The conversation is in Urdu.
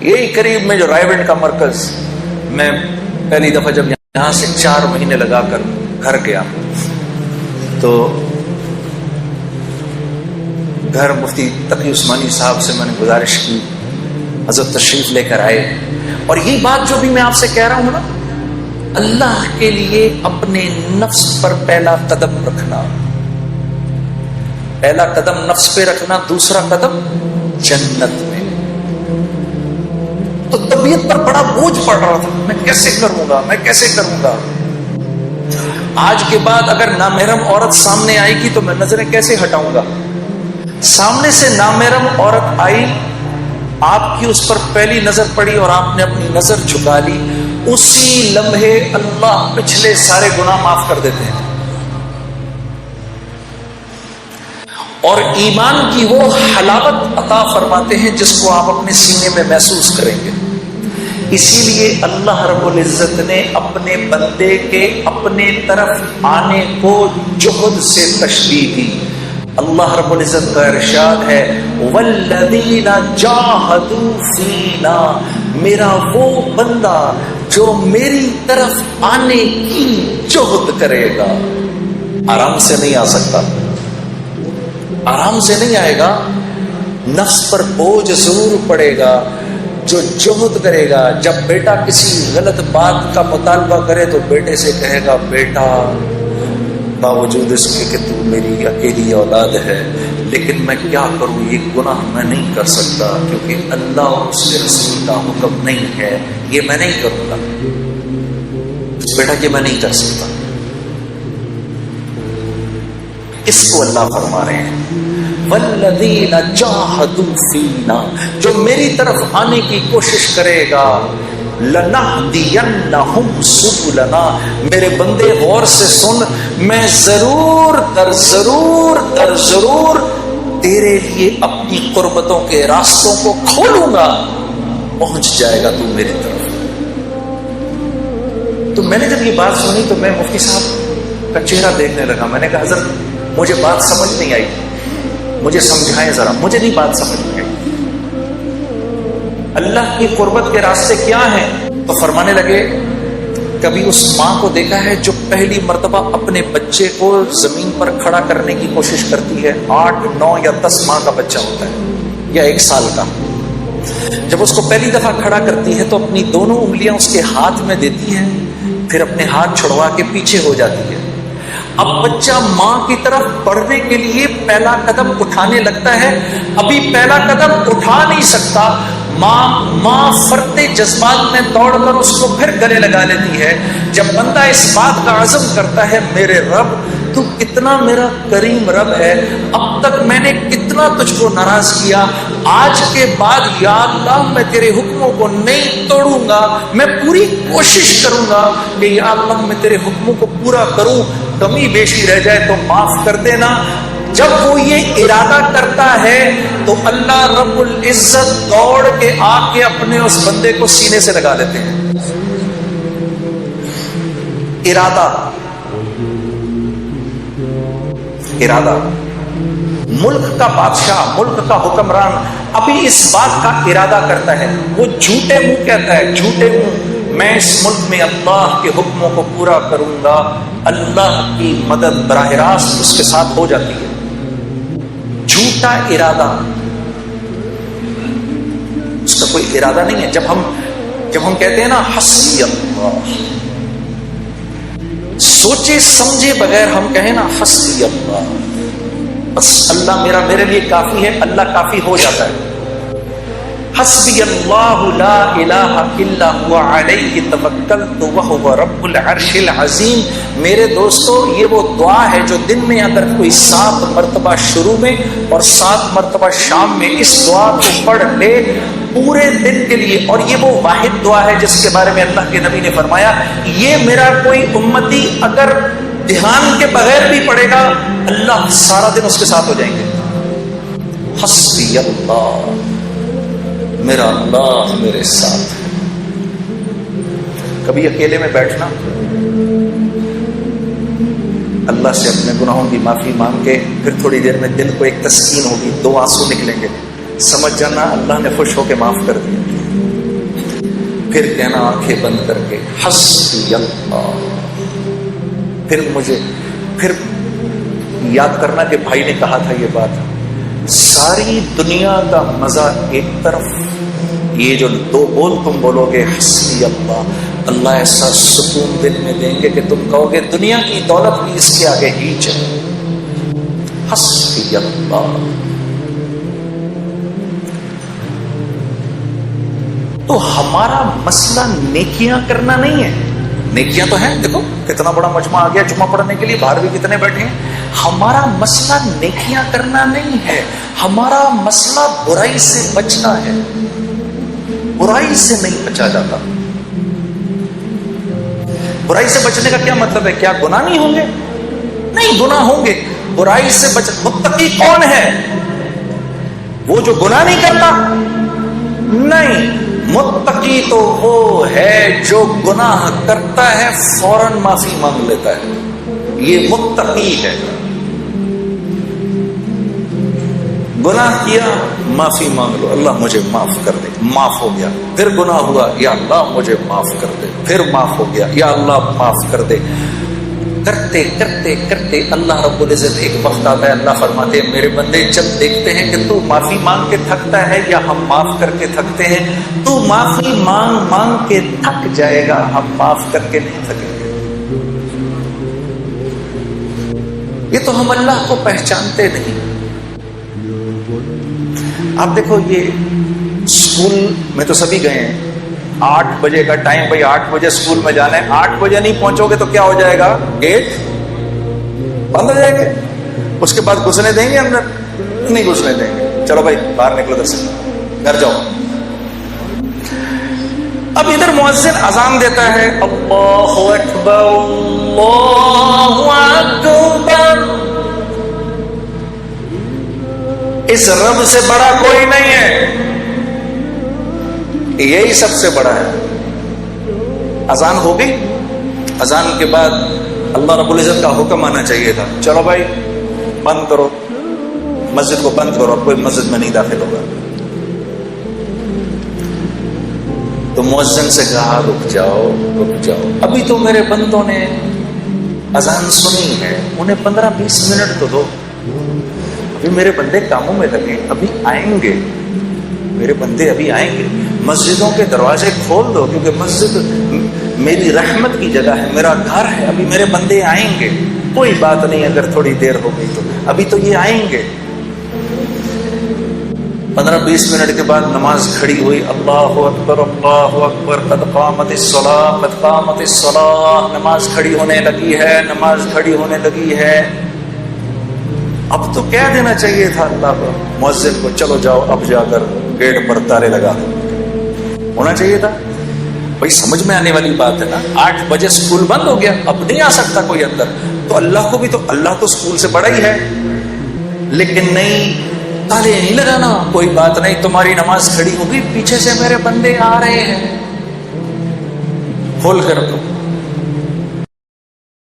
یہی قریب میں جو رائیونڈ کا مرکز، میں پہلی دفعہ جب یہاں سے 4 مہینے لگا کر گھر گیا تو گھر مفتی تقی عثمانی صاحب سے میں نے گزارش کی حضرت تشریف لے کر آئے، اور یہ بات جو بھی میں آپ سے کہہ رہا ہوں نا، اللہ کے لیے اپنے نفس پر پہلا قدم رکھنا، پہلا قدم نفس پہ رکھنا، دوسرا قدم جنت میں۔ تو طبیعت پر بڑا بوجھ پڑ رہا تھا، میں کیسے کروں گا، میں کیسے کروں گا۔ آج کے بعد اگر نامحرم عورت سامنے آئے گی تو میں نظریں کیسے ہٹاؤں گا؟ سامنے سے نامحرم عورت آئی، آپ کی اس پر پہلی نظر پڑی اور آپ نے اپنی نظر جھکا لی، اسی لمحے اللہ پچھلے سارے گناہ معاف کر دیتے ہیں، اور ایمان کی وہ حلاوت عطا فرماتے ہیں جس کو آپ اپنے سینے میں محسوس کریں گے۔ اسی لیے اللہ رب العزت نے اپنے بندے کے اپنے طرف آنے کو جہد سے تشبیہ دی۔ اللہ رب العزت کا ارشاد ہے والذین جاہدوا فینا، میرا وہ بندہ جو میری طرف آنے کی جہد کرے گا۔ آرام سے نہیں آ سکتا، آرام سے نہیں آئے گا، نفس پر بوجھ ضرور پڑے گا۔ جو جہد کرے گا، جب بیٹا کسی غلط بات کا مطالبہ کرے تو بیٹے سے کہے گا بیٹا باوجود اس کے کہ تو میری اکیلی اولاد ہے، لیکن میں کیا کروں، یہ گناہ میں نہیں کر سکتا کیونکہ اللہ اور اس کے رسول کا حکم نہیں ہے، یہ میں نہیں کروں گا بیٹا، یہ میں نہیں کر سکتا۔ اس کو اللہ فرما رہے ہیں والذین جاہدوا فینا، جو میری طرف آنے کی کوشش کرے گا، لنہدینہم سبلنا، میرے بندے غور سے سن، میں ضرور در ضرور تیرے لیے اپنی قربتوں کے راستوں کو کھولوں گا، پہنچ جائے گا تو میری طرف۔ تو میں نے جب یہ بات سنی تو میں مفتی صاحب کا چہرہ دیکھنے لگا، میں نے کہا حضرت مجھے بات سمجھ نہیں آئی، مجھے سمجھائیں ذرا، مجھے نہیں بات سمجھ میں آئی۔ اللہ کی قربت کے راستے کیا ہیں؟ تو فرمانے لگے کبھی اس ماں کو دیکھا ہے جو پہلی مرتبہ اپنے بچے کو زمین پر کھڑا کرنے کی کوشش کرتی ہے، 8، 9 یا 10 ماہ کا بچہ ہوتا ہے یا 1 سال کا، جب اس کو پہلی دفعہ کھڑا کرتی ہے تو اپنی دونوں انگلیاں اس کے ہاتھ میں دیتی ہے، پھر اپنے ہاتھ چھڑوا کے پیچھے ہو جاتی ہے۔ اب بچہ ماں کی طرف بڑھنے کے لیے پہلا قدم اٹھانے لگتا ہے، ابھی پہلا قدم اٹھا نہیں سکتا، ماں فرتے جذبات میں دوڑ کر اس کو پھر گلے لگا لیتی ہے۔ جب بندہ اس بات کا عزم کرتا ہے میرے رب تو کتنا میرا کریم رب ہے، اب تک میں نے کتنا تجھ کو ناراض کیا، آج کے بعد یا اللہ میں تیرے حکموں کو نہیں توڑوں گا، میں پوری کوشش کروں گا کہ یا اللہ میں تیرے حکموں کو پورا کروں، کمی بیشی رہ جائے تو معاف کر دینا۔ جب وہ یہ ارادہ کرتا ہے تو اللہ رب العزت دوڑ کے آ کے اپنے اس بندے کو سینے سے لگا لیتے ہیں۔ ارادہ ملک کا بادشاہ، ملک کا حکمران ابھی اس بات کا ارادہ کرتا ہے، وہ جھوٹے منہ کہتا ہے، جھوٹے منہ میں اس ملک میں اللہ کے حکموں کو پورا کروں گا، اللہ کی مدد براہ راست اس کے ساتھ ہو جاتی ہے۔ جھوٹا ارادہ، اس کا کوئی ارادہ نہیں ہے۔ جب ہم کہتے ہیں نا حسبی اللہ، سوچے سمجھے بغیر ہم کہیں نا حسبی اللہ، بس اللہ میرے لیے کافی ہے، اللہ کافی ہو جاتا ہے۔ حسبی اللہ لا الہ الا هو علیہ توکلت وہو رب العرش العظیم۔ میرے دوستو یہ وہ دعا ہے جو دن میں اگر کوئی 7 مرتبہ شروع میں اور 7 مرتبہ شام میں اس دعا کو پڑھ لے پورے دن کے لیے، اور یہ وہ واحد دعا ہے جس کے بارے میں اللہ کے نبی نے فرمایا یہ میرا کوئی امتی اگر دھیان کے بغیر بھی پڑھے گا اللہ سارا دن اس کے ساتھ ہو جائیں گے۔ حسبی اللہ، میرا اللہ میرے ساتھ ہے۔ کبھی اکیلے میں بیٹھنا، اللہ سے اپنے گناہوں کی معافی مانگ کے پھر تھوڑی دیر میں دل کو ایک تسکین ہوگی، 2 آنسو نکلیں گے، سمجھ جانا اللہ نے خوش ہو کے معاف کر دیا۔ پھر کہنا آنکھیں بند کر کے حسبی اللہ. پھر یاد کرنا کہ بھائی نے کہا تھا یہ بات، ساری دنیا کا مزہ ایک طرف، یہ جو دو بول تم بولو گے حسبی اللہ، اللہ ایسا سکون دل میں دیں گے کہ تم کہو گے دنیا کی دولت بھی اس کے آگے ہیچ ہے. حسبی اللہ. تو ہمارا مسئلہ نیکیاں کرنا نہیں ہے. نیکیاں تو ہیں، دیکھو کتنا بڑا مجمع آ گیا جمعہ پڑھنے کے لیے، باہر بھی کتنے بیٹھے ہیں. ہمارا مسئلہ نیکیاں کرنا نہیں ہے، ہمارا مسئلہ برائی سے بچنا ہے. برائی سے نہیں بچا جاتا. برائی سے بچنے کا کیا مطلب ہے؟ کیا گناہ نہیں ہوں گے؟ نہیں، گناہ ہوں گے. برائی سے متقی کون ہے؟ وہ جو گناہ نہیں کرتا؟ نہیں، متقی تو وہ ہے جو گناہ کرتا ہے فوراً معافی مانگ لیتا ہے. یہ متقی ہے. گناہ کیا معافی مانگ لو، اللہ مجھے معاف کر دے، معاف ہو گیا. پھر گناہ ہوا، یا اللہ مجھے معاف کر دے، پھر معاف ہو گیا، یا اللہ معاف کر دے. کرتے کرتے کرتے اللہ رب العزت ایک وقت آتا ہے، اللہ فرماتے ہیں میرے بندے جب دیکھتے ہیں کہ تو معافی مانگ کے تھکتا ہے یا ہم معاف کر کے تھکتے ہیں، تو معافی مانگ مانگ کے تھک جائے گا، ہم معاف کر کے نہیں تھکیں گے. یہ تو ہم اللہ کو پہچانتے نہیں. آپ دیکھو یہ اسکول میں تو سبھی گئے ہیں، 8 بجے کا ٹائم، بھائی 8 بجے اسکول میں جانا ہے. 8 بجے نہیں پہنچو گے تو کیا ہو جائے گا؟ گیٹ بند ہو جائیں گے. اس کے بعد گھسنے دیں گے اندر؟ نہیں گھسنے دیں گے. چلو بھائی باہر نکلو، ادھر سے گھر جاؤ. اب ادھر مؤذن اذان دیتا ہے، اللہ اکبر اللہ اکبر. اس رب سے بڑا کوئی نہیں ہے، یہی سب سے بڑا ہے. اذان ہو گئی، اذان کے بعد اللہ رب العزت کا حکم آنا چاہیے تھا، چلو بھائی بند کرو، مسجد کو بند کرو، اب کوئی مسجد میں نہیں داخل ہوگا. تو مؤذن سے کہا رک جاؤ رک جاؤ، ابھی تو میرے بندوں نے اذان سنی ہے، انہیں 15-20 منٹ تو دو. ابھی میرے بندے کاموں میں لگے، ابھی آئیں گے میرے بندے، ابھی آئیں گے. مسجدوں کے دروازے کھول دو، کیونکہ مسجد میری رحمت کی جگہ ہے، میرا گھر ہے. ابھی میرے بندے آئیں گے، کوئی بات نہیں اگر تھوڑی دیر ہو گئی تو، ابھی تو یہ آئیں گے. 15-20 منٹ کے بعد نماز کھڑی ہوئی، اللہ اکبر اللہ اکبر، قد قامت الصلاۃ قد قامت الصلاۃ. نماز کھڑی ہونے لگی ہے، نماز کھڑی ہونے لگی ہے. اب تو کہہ دینا چاہیے تھا اللہ کو، مؤذن کو، چلو جاؤ اب جا کر گیٹ پر تالے لگا دو. ہونا چاہیے تھا. بھائی سمجھ میں آنے والی بات ہے نا. 8 بجے اسکول بند ہو گیا، اب نہیں آ سکتا کوئی اندر، تو اللہ کو بھی تو، اللہ تو اسکول سے بڑا ہی ہے. لیکن نہیں، تالے نہیں لگانا، کوئی بات نہیں، تمہاری نماز کھڑی ہوگی، پیچھے سے میرے بندے آ رہے ہیں، کھول کر دو.